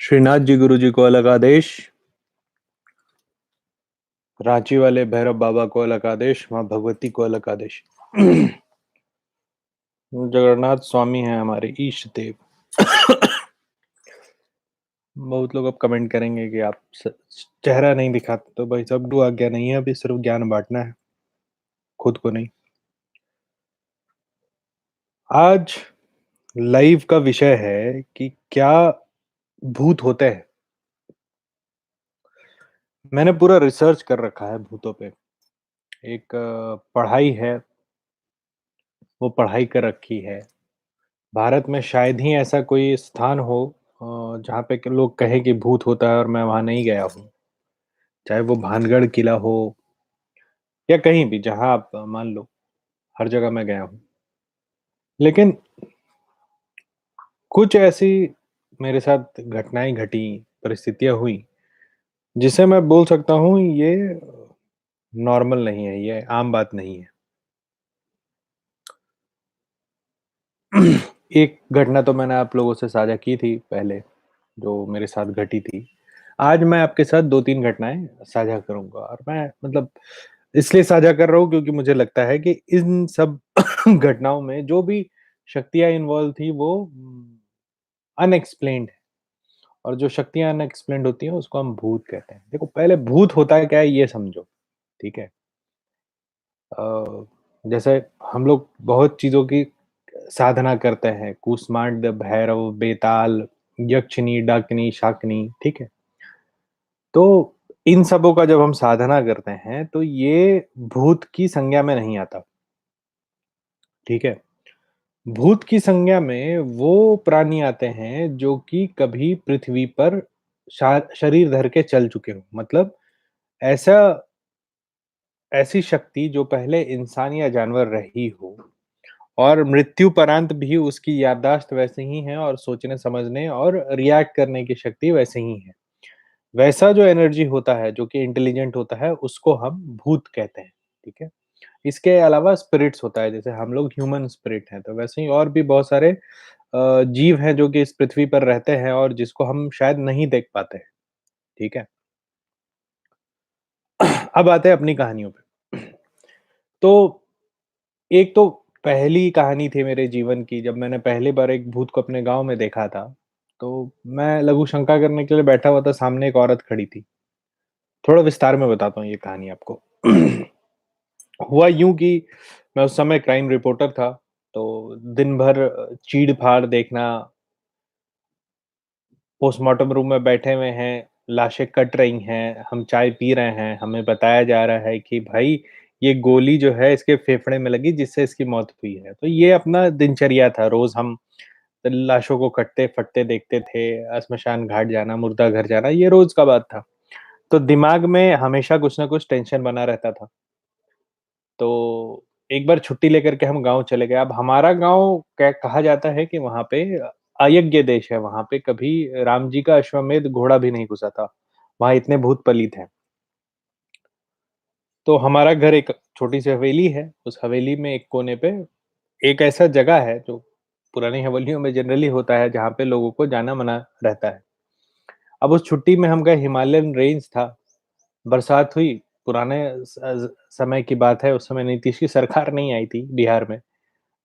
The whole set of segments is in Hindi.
श्रीनाथ जी गुरु जी को अलग आदेश। रांची वाले भैरव बाबा को अलग आदेश। माँ भगवती को अलग आदेश। जगन्नाथ स्वामी हैं हमारे ईष्ट देव। बहुत लोग अब कमेंट करेंगे कि आप चेहरा नहीं दिखाते, तो भाई सब गुरु आज्ञा नहीं है, अभी सिर्फ ज्ञान बांटना है, खुद को नहीं। आज लाइव का विषय है कि क्या भूत होते हैं। मैंने पूरा रिसर्च कर रखा है भूतों पे। एक पढ़ाई है, वो पढ़ाई कर रखी है। भारत में शायद ही ऐसा कोई स्थान हो जहाँ पे कि लोग कहें कि भूत होता है और मैं वहाँ नहीं गया हूँ। चाहे वो भानगढ़ किला हो या कहीं भी, जहाँ आप मान लो, हर जगह मैं गया हूँ। लेकिन कुछ ऐसी मेरे साथ घटनाएँ घटी, परिस्थितियाँ हुई, जिसे मैं बोल सकता हूँ ये नॉर्मल नहीं है, ये आम बात नहीं है। एक घटना तो मैंने आप लोगों से साझा की थी पहले, जो मेरे साथ घटी थी। आज मैं आपके साथ 2-3 घटनाएँ साझा करूँगा और मैं मतलब इसलिए साझा कर रहा हूँ क्योंकि मुझे लगता है कि इन सब घटनाओं में जो भी शक्तियाँ इन्वॉल्व थी वो अनएक्सप्लेन्ड है, और जो शक्तियाँ अनएक्सप्लेन्ड होती हैं उसको हम भूत कहते हैं। देखो, पहले भूत होता है क्या है ये समझो, ठीक है? अ, जैसे हम लोग बहुत चीज़ों की साधना करते हैं, कूष्मांड, भैरव, बेताल, यक्षिनी, डाकिनी, शाकिनी, ठीक है? तो इन सबों का जब हम साधना करते हैं, तो ये भूत की संज्ञा में नहीं आता, ठीक है? भूत की संज्ञा में वो प्राणी आते हैं जो कि कभी पृथ्वी पर शरीर धर के चल चुके हों। मतलब ऐसा ऐसी शक्ति जो पहले इंसान या जानवर रही हो, और मृत्युपरांत भी उसकी याददाश्त वैसे ही है और सोचने समझने और रिएक्ट करने की शक्ति वैसे ही है। वैसा जो एनर्जी होता है, जो कि इंटेलिजेंट होता है, उसको हम भूत कहते हैं, ठीक है? इसके अलावा स्पिरिट्स होता है, जैसे हम लोग ह्यूमन स्पिरिट हैं, तो वैसे ही और भी बहुत सारे जीव हैं जो कि इस पृथ्वी पर रहते हैं और जिसको हम शायद नहीं देख पाते हैं, ठीक है? अब आते हैं अपनी कहानियों पे। तो एक तो पहली कहानी थी मेरे जीवन की, जब मैंने पहली बार एक भूत को अपने गाँव में देखा था। तो मैं लघु शंका करने के लिए बैठा हुआ था, सामने एक औरत खड़ी थी। थोड़ा विस्तार में बताता हूँ ये कहानी आपको। हुआ यूँ कि मैं उस समय क्राइम रिपोर्टर था, तो दिन भर चीड़-फाड़ देखना, पोस्टमार्टम रूम में बैठे हुए हैं, लाशें कट रही हैं, हम चाय पी रहे हैं, हमें बताया जा रहा है कि भाई ये गोली जो है इसके फेफड़े में लगी जिससे इसकी मौत हुई है। तो ये अपना दिनचर्या था, रोज़ हम लाशों को कटते-फटते देखते थे, श्मशान घाट जाना, मुर्दा घर जाना, ये रोज़ का बात था। तो दिमाग में हमेशा कुछ न कुछ टेंशन बना रहता था। तो एक बार छुट्टी लेकर के हम गाँव चले गए। अब हमारा गाँव क कहा जाता है कि वहाँ पे अयज्ञ देश है, वहाँ पे कभी राम जी का अश्वमेध घोड़ा भी नहीं घुसा था। वहाँ इतने भूत पलित हैं। तो हमारा घर एक छोटी-सी हवेली है, उस हवेली में एक कोने पे एक ऐसा जगह है जो पुरानी हवेलियों में जनरली होता है, जहाँ पे लोगों को जाना मना रहता है। अब उस छुट्टी में हम गए, हिमालयन रेंज था, बरसात हुई, पुराने समय की बात है, उस समय नीतीश की सरकार नहीं आई थी बिहार में।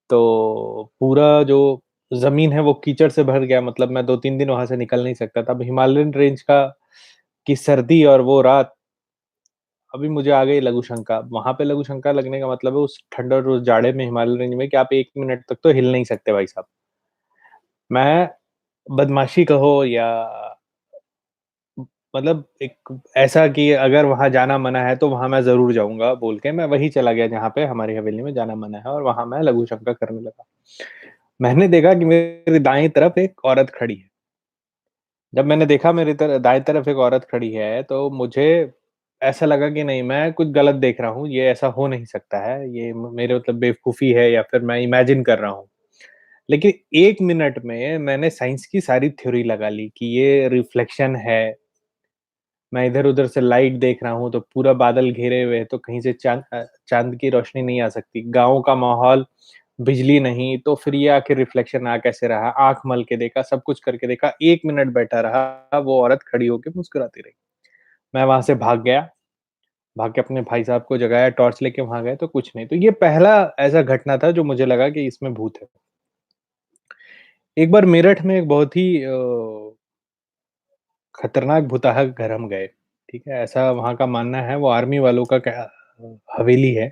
तो पूरा जो ज़मीन है वो कीचड़ से भर गया, मतलब मैं 2-3 दिन वहाँ से निकल नहीं सकता था। अब हिमालयन रेंज का की सर्दी और वो रात, अभी मुझे आ गई लघु शंका। वहाँ पे लघु शंका लगने का मतलब है उस ठंड और उस जाड़े में हिमालयन रेंज में कि आप 1 मिनट तक तो हिल नहीं सकते भाई साहब। मैं बदमाशी कहो या मतलब एक ऐसा कि अगर वहाँ जाना मना है तो वहाँ मैं ज़रूर जाऊँगा बोल के मैं वहीं चला गया जहाँ पे हमारी हवेली में जाना मना है, और वहाँ मैं लघु शंका करने लगा। मैंने देखा कि मेरी दाएँ तरफ एक औरत खड़ी है। जब मैंने देखा मेरी दाएँ तरफ एक औरत खड़ी है, तो मुझे ऐसा लगा कि नहीं, मैं कुछ गलत देख रहा हूँ, ये ऐसा हो नहीं सकता है, ये मेरे मतलब बेवकूफ़ी है या फिर मैं इमेजिन कर रहा हूँ। लेकिन 1 मिनट में मैंने साइंस की सारी थ्योरी लगा ली कि ये रिफ्लेक्शन है। मैं इधर-उधर से लाइट देख रहा हूँ, तो पूरा बादल घेरे हुए हैं, तो कहीं से चाँद की रोशनी नहीं आ सकती। गाँव का माहौल बिजली नहीं, तो फिर ये आखिर रिफ्लेक्शन आ कैसे रहा? आँख मल के देखा, सब कुछ करके देखा, 1 मिनट बैठा रहा, वो औरत खड़ी होके मुस्कुराती रही। मैं वहाँ से भाग गया, भाग के अपने भाई साहब को जगाया, टॉर्च लेके वहाँ गए तो कुछ नहीं। तो ये पहला ऐसा घटना था जो मुझे लगा कि इसमें भूत है। एक बार मेरठ में एक बहुत ही खतरनाक भुताहा घर हम गए, ठीक है? ऐसा वहाँ का मानना है, वो आर्मी वालों का हवेली है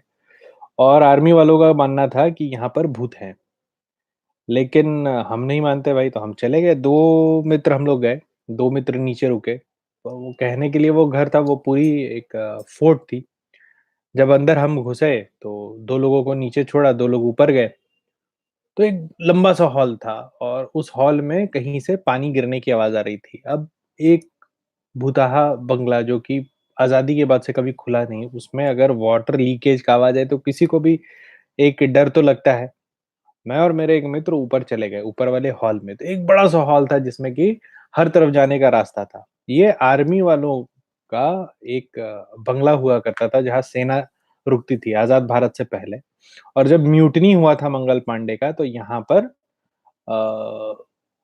और आर्मी वालों का मानना था कि यहाँ पर भूत हैं। लेकिन हम नहीं मानते भाई, तो हम चले गए, 2 मित्र हम लोग गए, 2 मित्र नीचे रुके। तो वो कहने के लिए वो घर था, वो पूरी एक फोर्ट थी। जब अंदर हम घुसे, तो 2 लोगों को नीचे छोड़ा, 2 लोग ऊपर गए। तो एक लंबा-सा हॉल था और उस हॉल में कहीं से पानी गिरने की आवाज़ आ रही थी। अब एक भुताहा बंगला जो कि आज़ादी के बाद से कभी खुला नहीं, उसमें अगर वाटर लीकेज का आवाज़ आए तो किसी को भी एक डर तो लगता है। मैं और मेरे एक मित्र ऊपर चले गए, ऊपर वाले हॉल में। तो एक बड़ा-सा हॉल था जिसमें कि हर तरफ जाने का रास्ता था। ये आर्मी वालों का एक बंगला हुआ करता था जहाँ सेना रुकती थी आज़ाद भारत से पहले। और जब म्यूटिनी हुआ था मंगल पांडे का तो यहाँ पर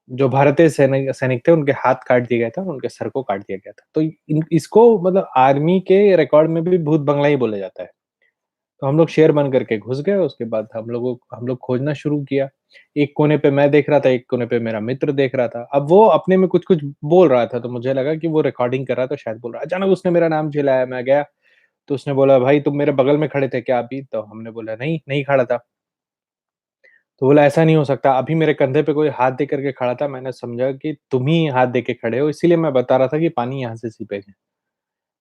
जो भारतीय सैनिक सैनिक थे उनके हाथ काट दिए गए थे और उनके सर को काट दिया गया था। तो इन इसको मतलब आर्मी के रिकॉर्ड में भी भूत बंगला ही बोला जाता है। तो हम लोग शेर बन करके घुस गए, उसके बाद हम लोग खोजना शुरू किया। एक कोने पे मैं देख रहा था, एक कोने पे मेरा मित्र देख रहा था। अब वो अपने में कुछ-कुछ बोल रहा था, तो मुझे लगा कि वो रिकॉर्डिंग कर रहा है तो शायद बोल रहा है। अचानक उसने मेरा नाम चिल्लाया, मैं गया, तो उसने बोला, "भाई तुम मेरे बगल में खड़े थे क्या अभी?" तो हमने बोला, "नहीं, नहीं खड़ा था।" तो बोला, "ऐसा नहीं हो सकता, अभी मेरे कंधे पे कोई हाथ दे करके खड़ा था, मैंने समझा कि तुम ही हाथ दे के खड़े हो, इसीलिए मैं बता रहा था कि पानी यहाँ से सीपेगा।"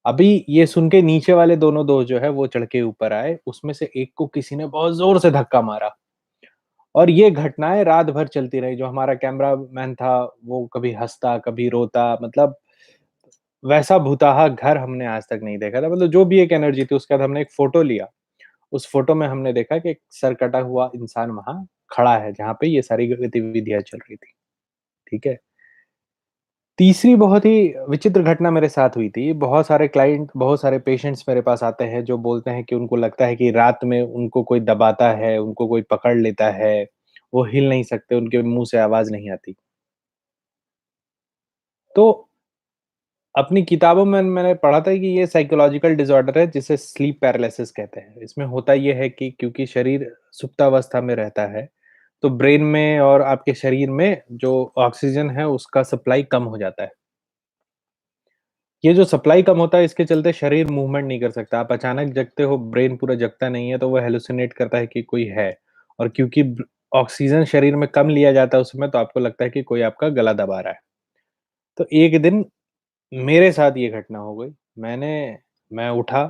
अभी ये सुन के नीचे वाले दोनों दोस्त जो है वो चढ़ के ऊपर आए, उसमें से एक को किसी ने बहुत ज़ोर से धक्का मारा और ये घटनाएँ रात भर चलती रही। जो हमारा कैमरामैन था, वो कभी हँसता, कभी रोता, मतलब वैसा भुताहा घर हमने आज तक नहीं देखा था। मतलब जो भी एक एनर्जी थी, उसके बाद हमने एक फ़ोटो लिया। उस फ़ोटो में हमने देखा कि एक सर कटा हुआ इंसान वहाँ खड़ा है, जहाँ पे ये सारी गतिविधियाँ चल रही थी, ठीक है? तीसरी बहुत ही विचित्र घटना मेरे साथ हुई थी। बहुत सारे पेशेंट्स मेरे पास आते हैं जो बोलते हैं कि उनको लगता है कि रात में उनको कोई दबाता है, उनको कोई पकड़ लेता है, वो हिल नहीं सकते, उनके मुँह से आवाज़ नहीं आती। तो अपनी किताबों में मैंने पढ़ा था कि ये साइकोलॉजिकल डिसऑर्डर है जिसे स्लीप पैरालिसिस कहते हैं। इसमें होता ये है कि क्योंकि शरीर सुप्तावस्था में रहता है, तो ब्रेन में और आपके शरीर में जो ऑक्सीजन है उसका सप्लाई कम हो जाता है। ये जो सप्लाई कम होता है इसके चलते शरीर मूवमेंट नहीं कर सकता। आप अचानक जगते हो, ब्रेन पूरा जगता नहीं है तो वो हैलुसिनेट करता है कि कोई है और क्योंकि ऑक्सीजन शरीर में कम लिया जाता है उस समय तो आपको लगता है कि कोई आपका गला दबा रहा है। तो एक दिन मेरे साथ ये घटना हो गई। मैं उठा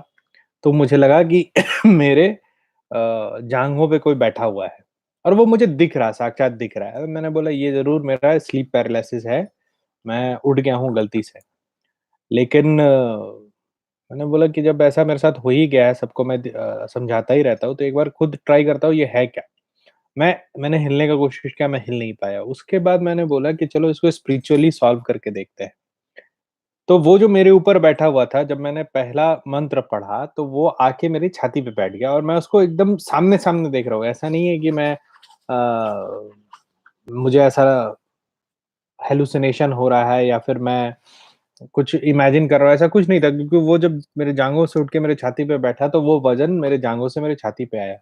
तो मुझे लगा कि मेरे जाँघों पे कोई बैठा हुआ है और वो मुझे दिख रहा, साक्षात दिख रहा है। मैंने बोला ये ज़रूर मेरा स्लीप पैरालिसिस है, मैं उठ गया हूँ गलती से। लेकिन मैंने बोला कि जब ऐसा मेरे साथ हो ही गया है, सबको मैं समझाता ही रहता हूँ, तो एक बार खुद ट्राई करता हूँ ये है क्या? मैंने हिलने का कोशिश किया, मैं हिल नहीं पाया। उसके बाद मैंने बोला कि चलो इसको स्पिरिचुअली सॉल्व करके देखते हैं। तो वो जो मेरे ऊपर बैठा हुआ था, जब मैंने पहला मंत्र पढ़ा, तो वो आके मेरी छाती पे बैठ गया और मैं उसको एकदम सामने-सामने देख रहा हूँ। ऐसा नहीं है कि मुझे ऐसा हैलुसिनेशन हो रहा है या फिर मैं कुछ इमेजिन कर रहा हूँ, ऐसा कुछ नहीं था क्योंकि वो जब मेरे जाँघों से उठ के मेरे छाती पे बैठा, तो वो वज़न मेरे जाँघों से मेरे छाती पे आया।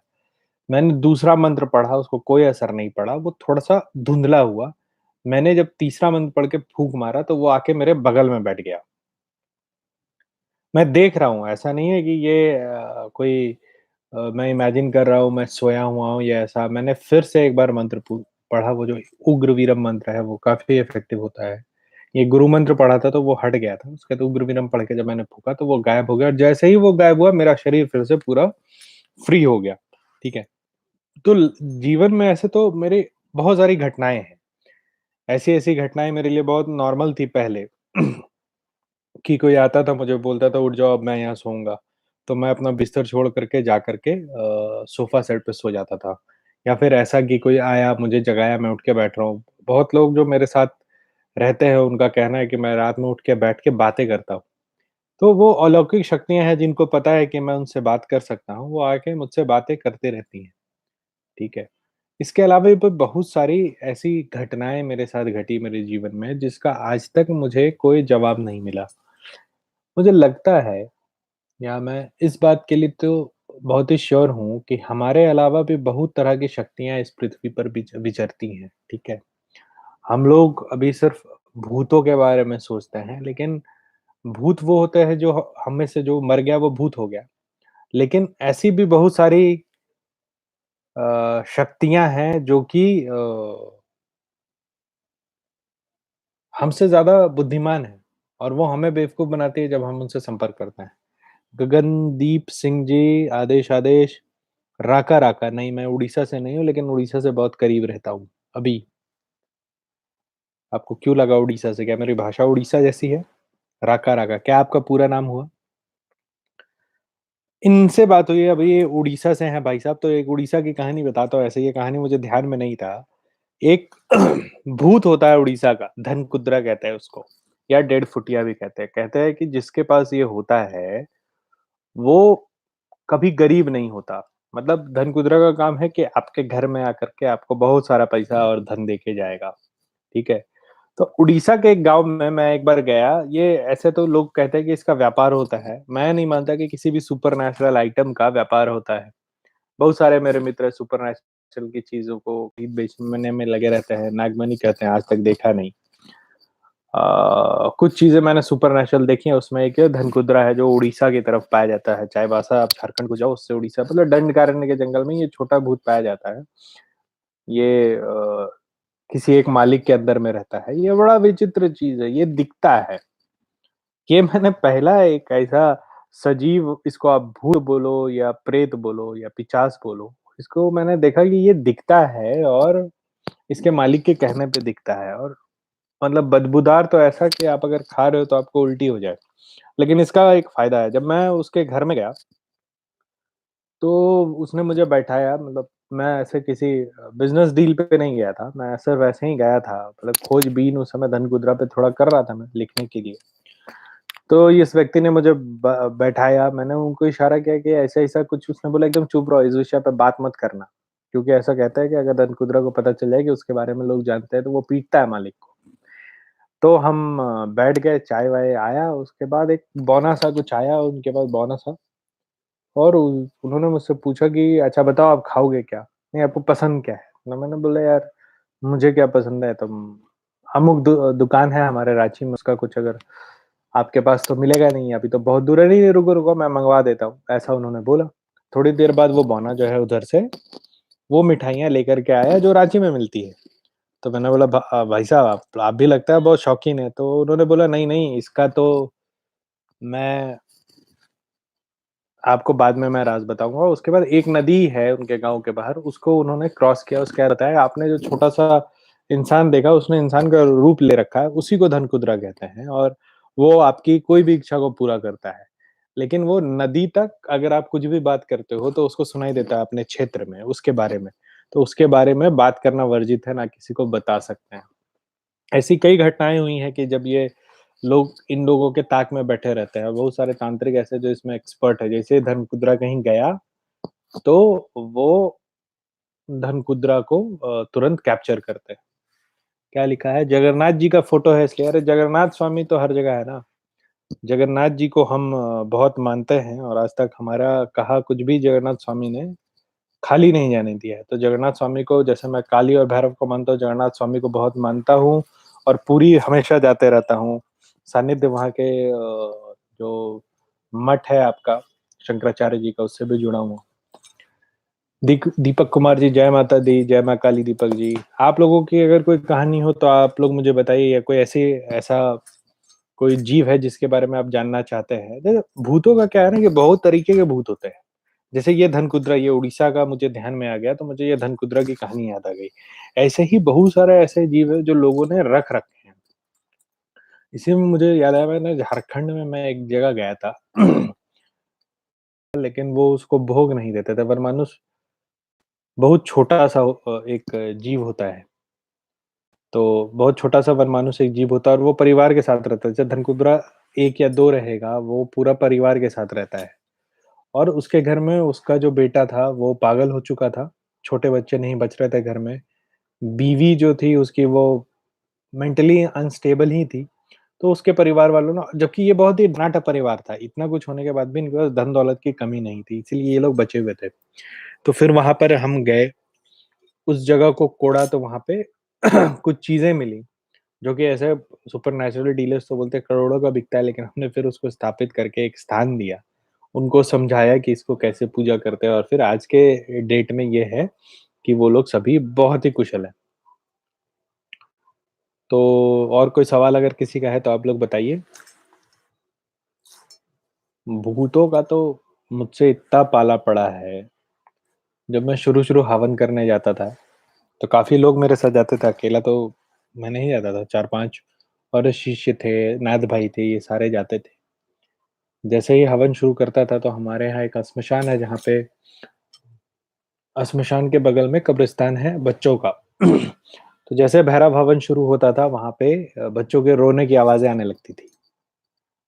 मैंने दूसरा मंत्र पढ़ा, उसको कोई असर नहीं पड़ा, वो थोड़ा-सा धुंधला हुआ। मैंने जब तीसरा मंत्र पढ़ के फूँक मारा, तो वो आके मेरे बगल में बैठ गया। मैं देख रहा हूँ, ऐसा नहीं है कि ये कोई मैं इमेजिन कर रहा हूँ, मैं सोया हुआ हूँ या ऐसा। मैंने फिर से एक बार मंत्र पढ़ा, वो जो उग्र वीरम मंत्र है, वो काफ़ी इफ़ेक्टिव होता है। ये गुरु मंत्र पढ़ा था, तो वो हट गया था। उसके बाद उग्र वीरम पढ़ के जब मैंने फूँका, तो वो गायब हो गया और जैसे ही वो गायब हुआ, मेरा शरीर फिर से पूरा फ्री हो गया, ठीक है? तो जीवन में ऐसे तो मेरे बहुत सारी घटनाएँ हैं। ऐसी-ऐसी घटनाएँ मेरे लिए बहुत नॉर्मल थी पहले। कि कोई आता था मुझे बोलता था उठ जाओ अब मैं यहाँ सोऊँगा। तो मैं अपना बिस्तर छोड़ कर के जा कर के सोफ़ा सेट पे सो जाता था। या फिर ऐसा कि कोई आया मुझे जगाया मैं उठ के बैठ रहा हूँ। बहुत लोग जो मेरे साथ रहते हैं उनका कहना है कि मैं रात में उठ के बैठ के बातें करता हूँ। तो वो अलौकिक शक्तियाँ हैं जिनको पता है कि मैं उनसे बात कर सकता हूँ, वो आके मुझसे बातें करते रहती हैं, ठीक है? इसके अलावा भी बहुत सारी ऐसी घटनाएँ मेरे साथ घटी मेरे जीवन में जिसका आज तक मुझे कोई जवाब नहीं मिला। मुझे लगता है या मैं इस बात के लिए तो बहुत ही श्योर हूँ कि हमारे अलावा भी बहुत तरह की शक्तियाँ इस पृथ्वी पर विचरती हैं, ठीक है? हम लोग अभी सिर्फ़ भूतों के बारे में सोचते हैं, लेकिन भूत वो होते हैं जो हम में से जो मर गया वो भूत हो गया। लेकिन ऐसी भी बहुत सारी शक्तियाँ हैं जो कि हमसे ज़्यादा बुद्धिमान हैं और वो हमें बेवकूफ़ बनाती है जब हम उनसे संपर्क करते हैं। गगनदीप सिंह जी, आदेश आदेश, राका राका नहीं मैं उड़ीसा से नहीं हूँ लेकिन उड़ीसा से बहुत करीब रहता हूँ, अभी। आपको क्यों लगा उड़ीसा से? क्या मेरी भाषा उड़ीसा जैसी है? राका राका, क्या आपका पूरा नाम हुआ? इनसे बात हुई है, अभी ये उड़ीसा से हैं भाई साहब, तो एक उड़ीसा की कहानी बताता हूँ, ऐसे ये कहानी मुझे ध्यान में नहीं था। एक भूत होता है उड़ीसा का, धनकुद्रा कहते हैं उसको या डेढ़ फुटिया भी कहते हैं। कहते हैं कि जिसके पास ये होता है, वो कभी गरीब नहीं होता। मतलब धनकुद्रा का काम है कि आपके घर में आकर के आपको बहुत सारा पैसा और धन देके जाएगा, ठीक है? तो उड़ीसा के एक गाँव में मैं एक बार गया, ये ऐसे तो लोग कहते हैं कि इसका व्यापार होता है। मैं नहीं मानता कि किसी भी सुपर नेचुरल आइटम का व्यापार होता है। बहुत सारे मेरे मित्र सुपर नेचुरल की चीज़ों को खरीद बेचने में लगे रहते हैं, नागमणि कहते हैं, आज तक देखा नहीं। कुछ चीज़ें मैंने सुपर नेचुरल देखी हैं, उसमें एक धनकुद्रा है जो उड़ीसा की तरफ पाया जाता है। चाईबासा आप झारखंड को जाओ, उससे उड़ीसा मतलब दंडकारण्य के जंगल में ये छोटा भूत पाया जाता है। ये किसी एक मालिक के अंदर में रहता है। ये बड़ा विचित्र चीज़ है, ये दिखता है। ये मैंने पहला एक ऐसा सजीव इसको आप भूत बोलो या प्रेत बोलो या पिशाच बोलो, इसको मैंने देखा कि ये दिखता है और इसके मालिक के कहने पे दिखता है और मतलब बदबूदार तो ऐसा कि आप अगर खा रहे हो तो आपको उल्टी हो जाए। लेकिन इसका एक फ़ायदा है, जब मैं उसके घर में गया, तो उसने मुझे बैठाया मतलब मैं ऐसे किसी बिज़नेस डील पे नहीं गया था, मैं सिर्फ़ ऐसे ही गया था, मतलब खोज-बीन उस समय धनकुद्रा पे थोड़ा कर रहा था मैं लिखने के लिए। तो इस व्यक्ति ने मुझे बैठाया, मैंने उनको इशारा किया कि ऐसा-ऐसा कुछ उसने बोला एकदम चुप रहो, इस विषय पे बात मत करना। क्योंकि ऐसा कहता है कि अगर धनकुद्रा को पता चल जाए कि उसके बारे में लोग जानते हैं, तो वो पीटता है मालिक को। तो हम बैठ गए, चाय-वाय आया, उसके बाद एक बौना-सा कुछ आया उनके पास बौना-सा और उन्होंने मुझसे पूछा कि अच्छा बताओ आप खाओगे क्या? नहीं आपको पसंद क्या है? ना मैंने बोला यार मुझे क्या पसंद है तुम अमुक दुकान है हमारे रांची में उसका कुछ अगर आपके पास तो मिलेगा नहीं, अभी तो बहुत दूर है, नहीं, नहीं रुको, रुको मैं मँगवा देता हूँ, ऐसा उन्होंने बोला। थोड़ी देर बाद वो बौना जो है उधर से वो मिठाइयाँ लेकर के आया जो रांची में मिलती है। तो मैंने बोला भाई साहब आप भी लगता है बहुत शौकीन हैं, तो उन्होंने बोला नहीं, नहीं इसका तो मैं आपको बाद में मैं राज़ बताऊँगा। उसके बाद एक नदी है उनके गाँव के बाहर, उसको उन्होंने क्रॉस किया, उसके बाद बताया आपने जो छोटा-सा इंसान देखा, उसने इंसान का रूप ले रखा है, उसी को धनकुद्रा कहते हैं और वो आपकी कोई भी इच्छा को पूरा करता है। लेकिन वो नदी तक अगर आप कुछ भी बात करते हो, तो उसको सुनाई देता है अपने क्षेत्र में, उसके बारे में। तो उसके बारे में बात करना वर्जित है, ना किसी को बता सकते हैं। ऐसी कई घटनाएँ हुई हैं कि जब ये लोग इन लोगों के ताक में बैठे रहते हैं। बहुत सारे तांत्रिक ऐसे जो इसमें एक्सपर्ट है, जैसे धनकुद्रा कहीं गया, तो वो धनकुद्रा को तुरंत कैप्चर करते हैं। क्या लिखा है? जगन्नाथ जी का फ़ोटो है इसलिए अरे जगन्नाथ स्वामी तो हर जगह है ना। जगन्नाथ जी को हम बहुत मानते हैं और आज तक हमारा कहा कुछ भी जगन्नाथ स्वामी ने खाली नहीं जाने दिया है। तो जगन्नाथ स्वामी को जैसे मैं काली और भैरव को मानता हूँ, जगन्नाथ स्वामी को बहुत मानता हूँ और पूरी हमेशा जाते रहता हूँ। सानिध्य वहाँ के जो मठ है आपका शंकराचार्य जी का उससे भी जुड़ा हूँ। दीपक कुमार जी, जय माता दी, जय माँ काली दीपक जी। आप लोगों की अगर कोई कहानी हो तो आप लोग मुझे बताइए या कोई ऐसा कोई जीव है जिसके बारे में आप जानना चाहते हैं? देखो भूतों का क्या है ना कि बहुत तरीके के भूत होते हैं। जैसे ये धनकुद्रा ये उड़ीसा का मुझे ध्यान में आ गया तो मुझे ये धनकुद्रा की कहानी याद आ गई। ऐसे ही बहुत सारे ऐसे जीव हैं जो लोगों ने रख रखे हैं। इसी में मुझे याद आया मैंने झारखंड में मैं एक जगह गया था लेकिन वो उसको भोग नहीं देते थे वरमानुष बहुत छोटा-सा एक जीव होता है। तो बहुत छोटा-सा वनमानुष एक जीव होता है और वो परिवार के साथ रहता है। जैसे धनकुद्रा 1 या 2 रहेगा, वो पूरा परिवार के साथ रहता है। और उसके घर में उसका जो बेटा था, वो पागल हो चुका था छोटे बच्चे नहीं बच रहे थे घर में। बीवी जो थी उसकी वो मेंटली अनस्टेबल ही थी। तो उसके परिवार वालों ना जबकि ये बहुत ही धनाढ्य परिवार था, इतना कुछ होने के बाद भी इनके पास धन-दौलत की कमी नहीं थी, इसीलिए ये लोग बचे हुए थे। तो फिर वहाँ पर हम गए, उस जगह को कोड़ा तो वहाँ पे कुछ चीज़ें मिली, जो कि ऐसे सुपरनैचुरल डीलर्स तो बोलते हैं करोड़ों का बिकता है, लेकिन हमने फिर उसको स्थापित करके एक स्थान दिया। उनको समझाया कि इसको कैसे पूजा करते हैं और फिर आज के डेट में ये है कि वो लोग सभी बहुत ही कुशल हैं। तो और कोई सवाल अगर किसी का है तो आप लोग बताइए? भूतों का तो मुझसे इतना पाला पड़ा है, जब मैं शुरू-शुरू हवन करने जाता था, तो काफ़ी लोग मेरे साथ जाते थे, अकेला तो मैं नहीं जाता था, 4-5 और शिष्य थे, नाथ भाई थे, ये सारे जाते थे। जैसे ही हवन शुरू करता था, तो हमारे यहाँ एक श्मशान है, जहाँ पे श्मशान के बगल में कब्रिस्तान है बच्चों का। तो जैसे भैरव हवन शुरू होता था, वहाँ पे बच्चों के रोने की आवाज़ें आने लगती थी।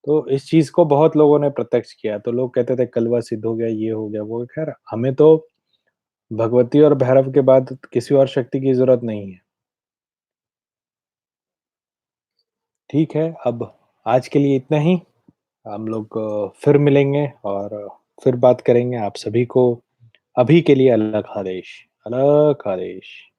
तो इस चीज़ को बहुत लोगों ने प्रत्यक्ष किया, तो लोग कहते थे कलवा सिद्ध हो गया, ये हो गया, वो खैर हमें तो भगवती और भैरव के बाद किसी और शक्ति की ज़रूरत नहीं है। ठीक है, अब आज के लिए इतना ही। हम लोग फिर मिलेंगे और फिर बात करेंगे। आप सभी को अभी के लिए अलग आदेश। अलग आदेश।